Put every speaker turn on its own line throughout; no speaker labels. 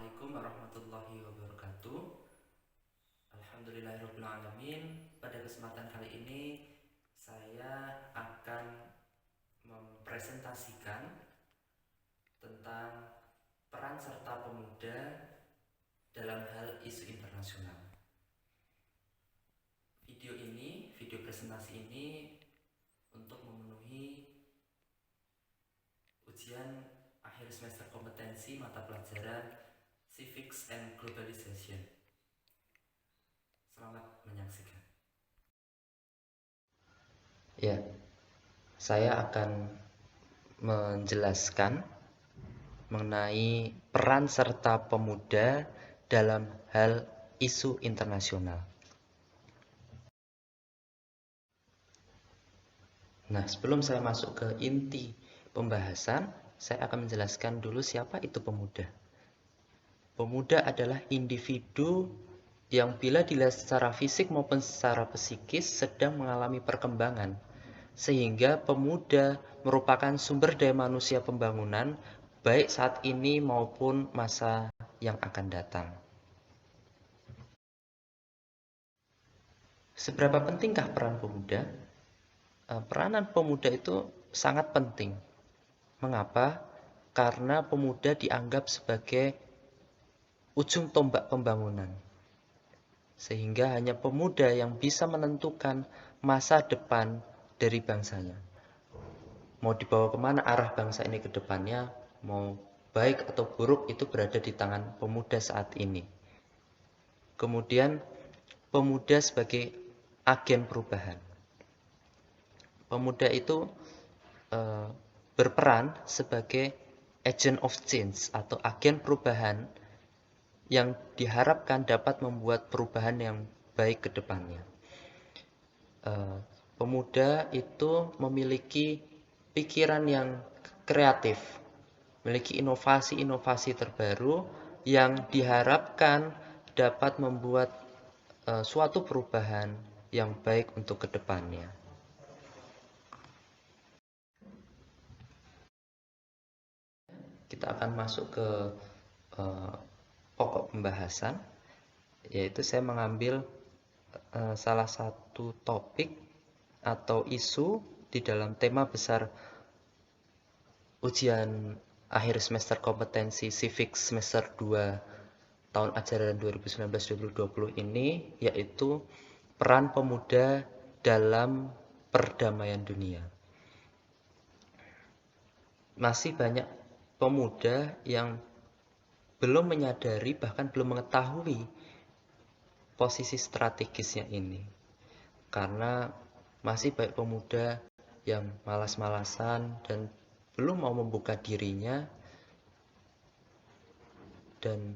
Assalamualaikum warahmatullahi wabarakatuh. Alhamdulillahirrahmanirrahim. Pada kesempatan kali ini saya akan mempresentasikan tentang peran serta pemuda dalam hal isu internasional. Video presentasi ini untuk memenuhi ujian akhir semester kompetensi mata pelajaran Civics and Globalization. Selamat menyaksikan.
Ya, saya akan menjelaskan mengenai peran serta pemuda dalam hal isu internasional. Nah, sebelum saya masuk ke inti pembahasan, saya akan menjelaskan dulu siapa itu pemuda. Pemuda adalah individu yang bila dilihat secara fisik maupun secara psikis sedang mengalami perkembangan, sehingga pemuda merupakan sumber daya manusia pembangunan baik saat ini maupun masa yang akan datang. Seberapa pentingkah peran pemuda? Peranan pemuda itu sangat penting. Mengapa? Karena pemuda dianggap sebagai ujung tombak pembangunan. Sehingga hanya pemuda yang bisa menentukan masa depan dari bangsanya. Mau dibawa kemana arah bangsa ini ke depannya, mau baik atau buruk itu berada di tangan pemuda saat ini. Kemudian pemuda sebagai agen perubahan. Pemuda itu berperan sebagai agent of change atau agen perubahan yang diharapkan dapat membuat perubahan yang baik ke depannya. Pemuda itu memiliki pikiran yang kreatif, memiliki inovasi-inovasi terbaru yang diharapkan dapat membuat suatu perubahan yang baik untuk ke depannya. Kita akan masuk ke pokok pembahasan, yaitu saya mengambil salah satu topik atau isu di dalam tema besar ujian akhir semester kompetensi Civics semester 2 tahun ajaran 2019-2020 ini, yaitu peran pemuda dalam perdamaian dunia. Masih banyak pemuda yang belum menyadari, bahkan belum mengetahui posisi strategisnya ini. Karena masih banyak pemuda yang malas-malasan dan belum mau membuka dirinya, dan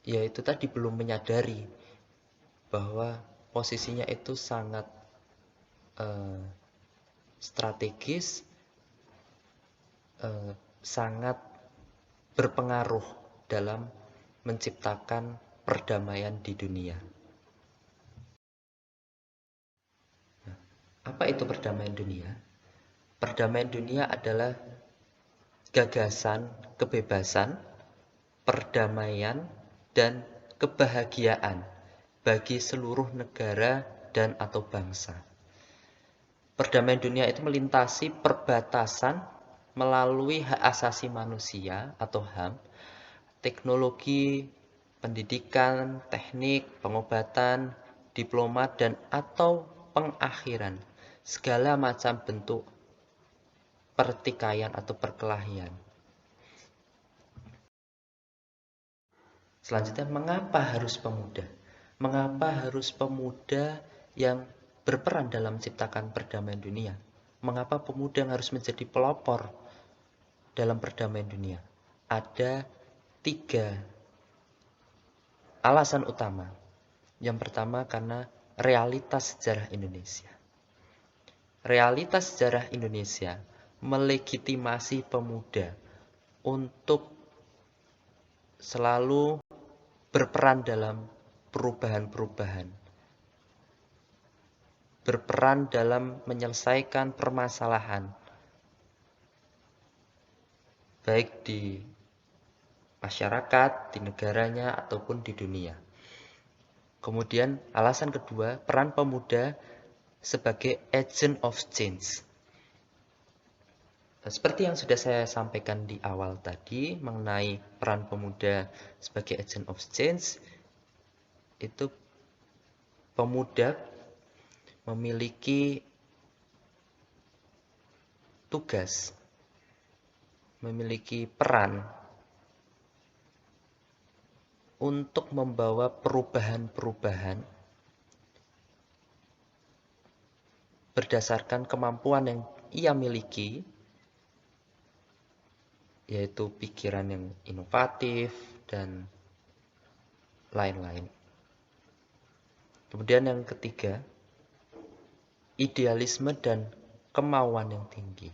ya itu tadi, belum menyadari bahwa posisinya itu sangat strategis, sangat berpengaruh dalam menciptakan perdamaian di dunia. Nah, apa itu perdamaian dunia? Perdamaian dunia adalah gagasan kebebasan, perdamaian, dan kebahagiaan bagi seluruh negara dan atau bangsa. Perdamaian dunia itu melintasi perbatasan melalui hak asasi manusia atau HAM, teknologi, pendidikan, teknik, pengobatan, diplomat, dan atau pengakhiran segala macam bentuk pertikaian atau perkelahian. Selanjutnya, mengapa harus pemuda? Mengapa harus pemuda yang berperan dalam menciptakan perdamaian dunia? Mengapa pemuda yang harus menjadi pelopor dalam perdamaian dunia? Ada 3 alasan utama. Yang pertama, karena realitas sejarah Indonesia. Realitas sejarah Indonesia melegitimasi pemuda untuk selalu berperan dalam perubahan-perubahan, berperan dalam menyelesaikan permasalahan, baik di masyarakat, di negaranya, ataupun di dunia. Kemudian alasan kedua, peran pemuda sebagai agent of change. Seperti yang sudah saya sampaikan di awal tadi mengenai peran pemuda sebagai agent of change, itu pemuda memiliki tugas, memiliki peran untuk membawa perubahan-perubahan berdasarkan kemampuan yang ia miliki, yaitu pikiran yang inovatif dan lain-lain. Kemudian yang ketiga, idealisme dan kemauan yang tinggi.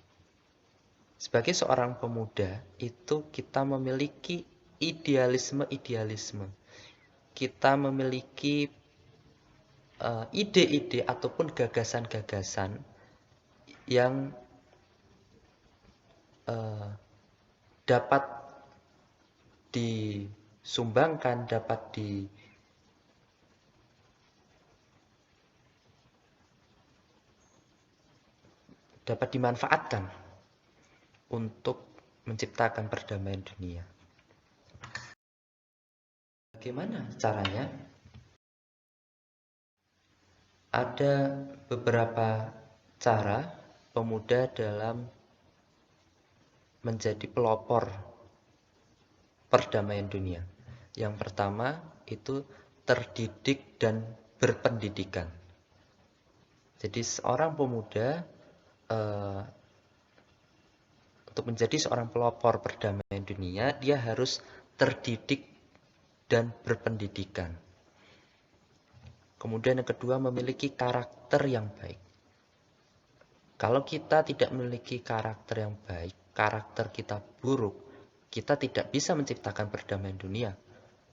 Sebagai seorang pemuda, itu kita memiliki idealisme-idealisme. Kita memiliki ide-ide ataupun gagasan-gagasan yang dapat disumbangkan, dapat dimanfaatkan untuk menciptakan perdamaian dunia. Bagaimana caranya? Ada beberapa cara pemuda dalam menjadi pelopor perdamaian dunia. Yang pertama itu terdidik dan berpendidikan. Jadi seorang pemuda untuk menjadi seorang pelopor perdamaian dunia, dia harus terdidik dan berpendidikan. Kemudian yang kedua, memiliki karakter yang baik. Kalau kita tidak memiliki karakter yang baik, karakter kita buruk, kita tidak bisa menciptakan perdamaian dunia.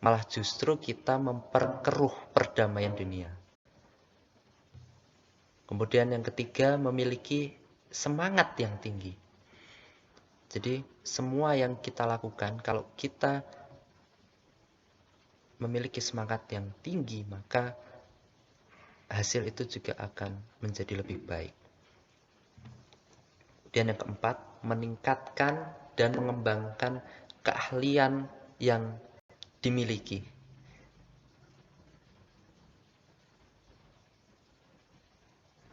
Malah justru kita memperkeruh perdamaian dunia. Kemudian yang ketiga, memiliki semangat yang tinggi. Jadi semua yang kita lakukan, kalau kita memiliki semangat yang tinggi, maka hasil itu juga akan menjadi lebih baik. Dan yang keempat, meningkatkan dan mengembangkan keahlian yang dimiliki.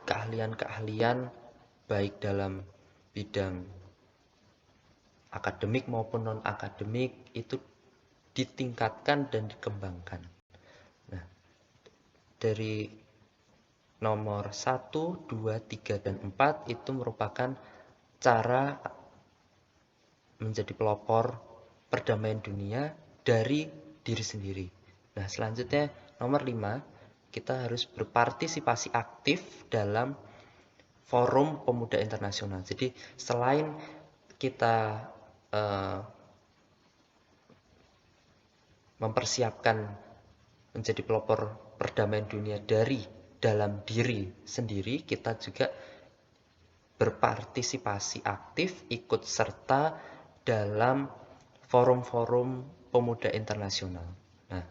Keahlian-keahlian baik dalam bidang akademik maupun non-akademik itu ditingkatkan dan dikembangkan. Nah, dari nomor 1, 2, 3, dan 4 itu merupakan cara menjadi pelopor perdamaian dunia dari diri sendiri. Nah, selanjutnya nomor 5, kita harus berpartisipasi aktif dalam forum pemuda internasional. Jadi selain kita mempersiapkan menjadi pelopor perdamaian dunia dari dalam diri sendiri, kita juga berpartisipasi aktif, ikut serta dalam forum-forum pemuda internasional. Nah,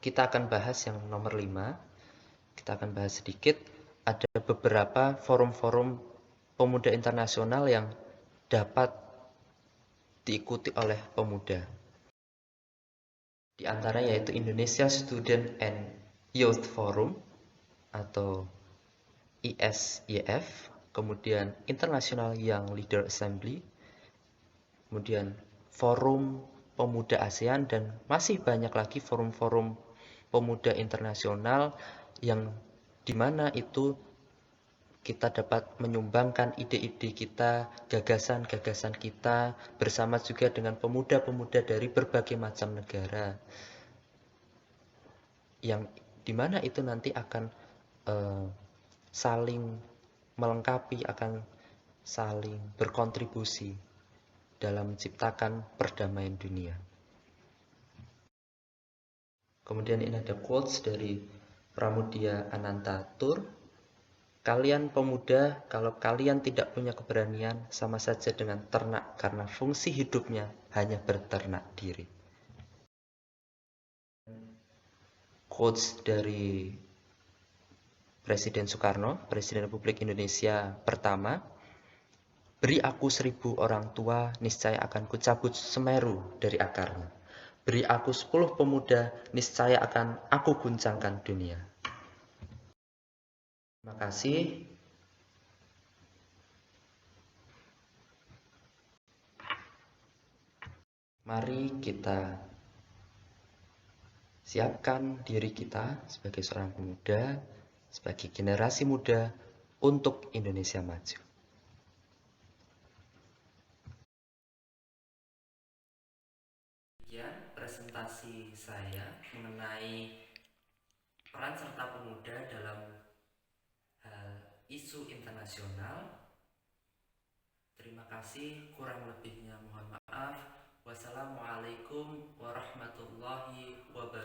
kita akan bahas yang nomor 5. Kita akan bahas sedikit. Ada beberapa forum-forum pemuda internasional yang dapat diikuti oleh pemuda. Di antara yaitu Indonesia Student and Youth Forum atau ISYF, kemudian International Young Leader Assembly, kemudian Forum Pemuda ASEAN, dan masih banyak lagi forum-forum pemuda internasional yang dimana itu kita dapat menyumbangkan ide-ide kita, gagasan-gagasan kita bersama juga dengan pemuda-pemuda dari berbagai macam negara, yang dimana itu nanti akan saling melengkapi, akan saling berkontribusi dalam menciptakan perdamaian dunia. Kemudian ini ada quotes dari Pramudia Anantatur. Kalian pemuda, kalau kalian tidak punya keberanian, sama saja dengan ternak, karena fungsi hidupnya hanya berternak diri. Quotes dari Presiden Soekarno, Presiden Republik Indonesia pertama, beri aku 1000 orang tua, niscaya akan kucabut Semeru dari akarnya. Beri aku 10 pemuda, niscaya akan aku guncangkan dunia. Terima kasih. Mari kita siapkan diri kita sebagai seorang pemuda, sebagai generasi muda untuk Indonesia maju.
Sekian presentasi saya mengenai peran serta pemuda dalam hal isu internasional. Terima kasih, kurang lebihnya mohon maaf. Wassalamualaikum warahmatullahi wabarakatuh.